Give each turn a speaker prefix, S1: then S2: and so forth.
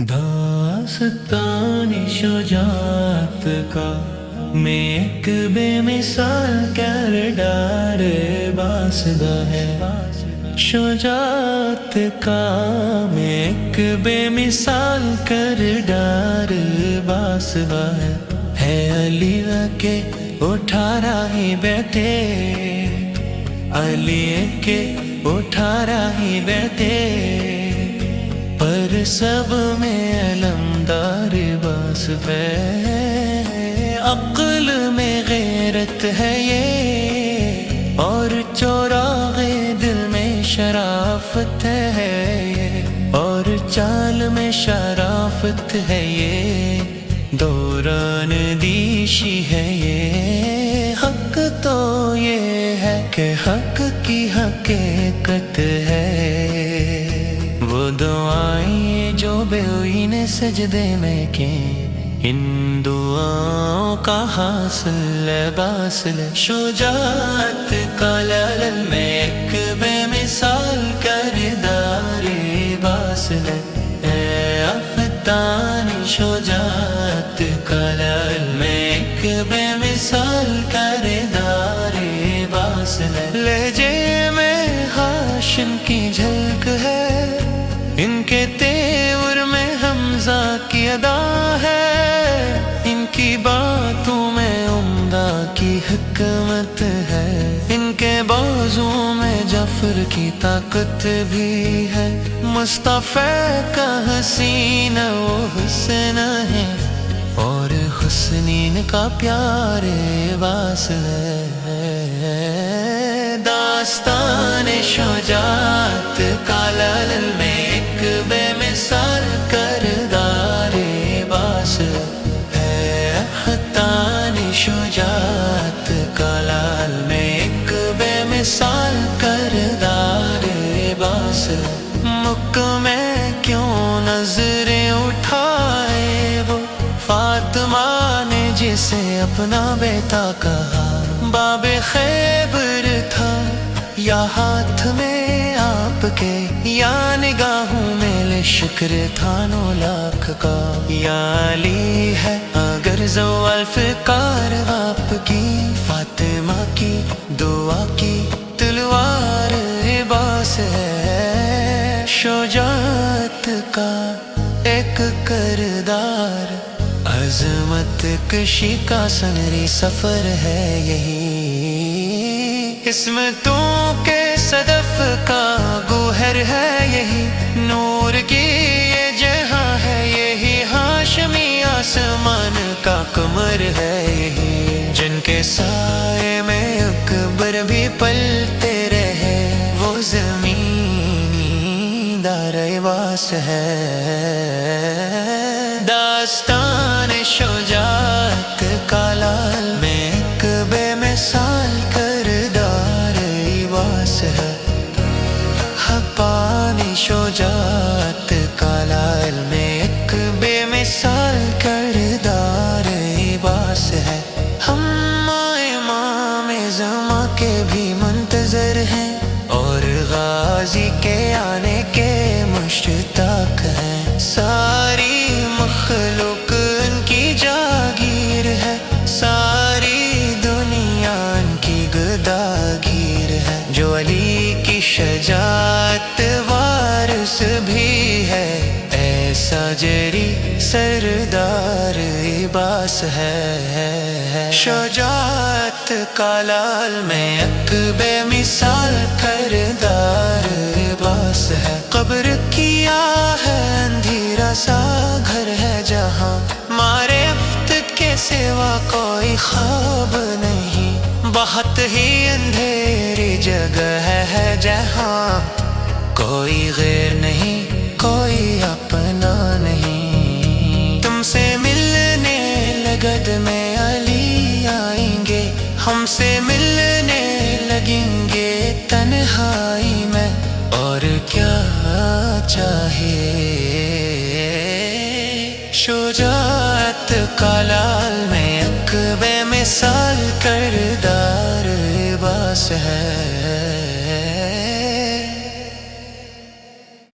S1: दास्तान शुजात का मैं एक बेमिसाल किरदार बासदा है। शुजात का मैं एक बेमिसाल किरदार बासदा है अली के उठा रही बैठे, अली के उठा रही बैठे, पर सब में अलमदार वास्फ है। अक्ल में गैरत है ये और चौरागे दिल में शराफत है ये, और चाल में शराफत है ये, दौरान दिशी है ये। हक तो ये है कि हक की हकीकत है, वो दुआएं जो बेईन सजदे में की, इन दुआओं का हासिल बासिल। शुजात का लाल में एक बेमिसाल किरदार बासिल है। अफतान शुजात का लाल में एक बेमिसाल किरदार बासिल। लहजे में हाशिम की झलक है, इनके तेवर में हमजा की अदा है, इनकी बातों में उम्दा की हिकमत है, इनके बाजुओं में जाफर की ताकत भी है। मुस्तफा का हसीन वो हुस्न है, और हुस्नीन का प्यार वासल है। दास्तान शुजात का लाल में एक बेमिसाल किरदार बास है। अहतान शुजात का लाल में एक बेमिसाल किरदार बास। मुख में क्यों नजरें उठाए वो फातिमा ने जिसे अपना बेटा कहा, बाबे खैबर था या हाथ में आपके, या निगाहों में ले शुक्र था 9 लाख का। या अली है अगर ज़वाल फ़िकार आपकी, फातिमा की दुआ की तलवार बास है। शुजात का एक किरदार, अज़मत कशी का सनरी सफर है यही। किस्मतों के सदफ का गोहर है यही, नूर की ये जहां है यही, हाशमी आसमान का कमर है यही। जिनके साए में अकबर भी पलते रहे, वो ज़मीनी दारवास है। दास्तान शुजात का लाल में एक बेमिसाल किरदार वास है। हपानी शुजात का लाल में एक बेमिसाल किरदार वास है। हम इमाम ज़मा के भी मुंतज़र हैं, और गाजी के आने के मुश्ताक हैं। सारी मखलूक उनकी जागीर है, सारी दुनिया उनकी गदागीर है। जो अली की शजात वारिस भी है, ऐसा जरी सरदार बास है। शुजात का लाल में एक बेमिसाल किरदार बास है। कब्र किया है अंधेरा सा घर है जहाँ, मारे अफ्त के सिवा कोई ख्वाब नहीं, बहुत ही अंधेरी जगह है जहाँ, कोई गैर नहीं कोई अपना नहीं। तुमसे मिलने लगद में अली आएंगे, हमसे मिलने लगेंगे तन्हाई में, और क्या चाहिए। शुजात का लाल में एक बेमिसाल किरदार बास है।